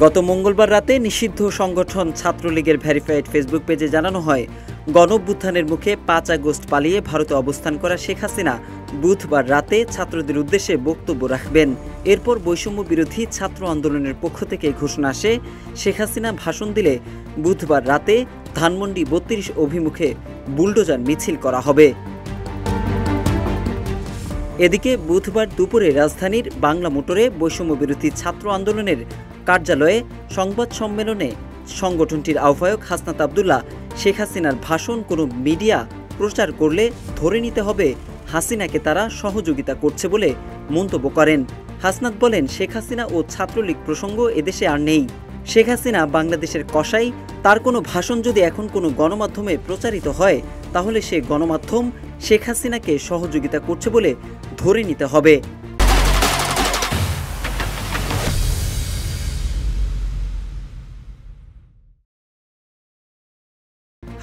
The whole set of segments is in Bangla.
গত মঙ্গলবার রাতে নিষিদ্ধ সংগঠন ছাত্রলীগের ভেরিফাইড ফেসবুক পেজে জানানো হয়, গণঅভ্যুত্থানের মুখে ৫ আগস্ট পালিয়ে ভারতে অবস্থান করা শেখ হাসিনা বুধবার রাতে ছাত্রদের উদ্দেশ্যে বক্তব্য রাখবেন। এরপর বৈষম্য বিরোধী ছাত্র আন্দোলনের পক্ষ থেকে ঘোষণা আসে, শেখ হাসিনা ভাষণ দিলে বুধবার রাতে ধানমন্ডি ৩২ অভিমুখে বুলডোজার মিছিল করা হবে। এদিকে বুধবার দুপুরে রাজধানীর বাংলা মোটরে বৈষম্য বিরোধী ছাত্র আন্দোলনের কার্যালয়ে সংবাদ সম্মেলনে সংগঠনটির আহ্বায়ক হাসনাত আবদুল্লাহ শেখ হাসিনার ভাষণ কোনো মিডিয়া প্রচার করলে ধরে নিতে হবে হাসিনাকে তারা সহযোগিতা করছে বলে মন্তব্য করেন। হাসনাত বলেন, শেখ হাসিনা ও ছাত্রলীগ প্রসঙ্গ এদেশে আর নেই। শেখ হাসিনা বাংলাদেশের কসাই, তার কোনো ভাষণ যদি এখন কোনো গণমাধ্যমে প্রচারিত হয় তাহলে সে গণমাধ্যম শেখ হাসিনাকে সহযোগিতা করছে বলে ধরে নিতে হবে।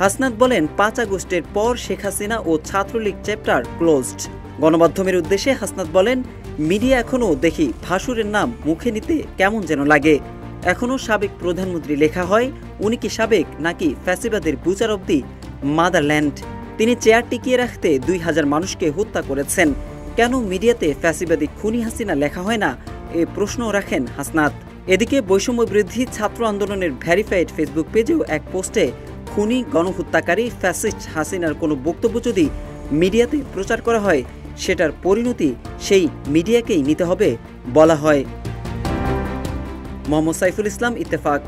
হাসনাত বলেন, ৫ আগস্টের পর শেখ হাসিনা ও ছাত্রলীগ চ্যাপ্টার ক্লোজড। গণমাধ্যমের উদ্দেশ্যে হাসনাত বলেন, মিডিয়া এখনও দেখি ভাসুরের নাম মুখে নিতে কেমন যেন লাগে। এখনও সাবেক প্রধানমন্ত্রী লেখা হয়, উনি কি সাবেক নাকি ফ্যাসিবাদের বুচার অব দি মাদারল্যান্ড? তিনি চেয়ার টিকিয়ে রাখতে ২,০০০ মানুষকে হত্যা করেছেন। কেন মিডিয়াতে ফ্যাসিবাদী খুনি হাসিনা লেখা হয় না, এ প্রশ্নও রাখেন হাসনাত। এদিকে বৈষম্য বিরোধী ছাত্র আন্দোলনের ভেরিফাইড ফেসবুক পেজেও এক পোস্টে খুনি গণহত্যাকারী ফ্যাসিস্ট হাসিনার কোনো বক্তব্য যদি মিডিয়াতে প্রচার করা হয় সেটার পরিণতি সেই মিডিয়াকেই নিতে হবে বলা হয়। মোহাম্মদ সাইফুল ইসলাম, ইত্তেফাক।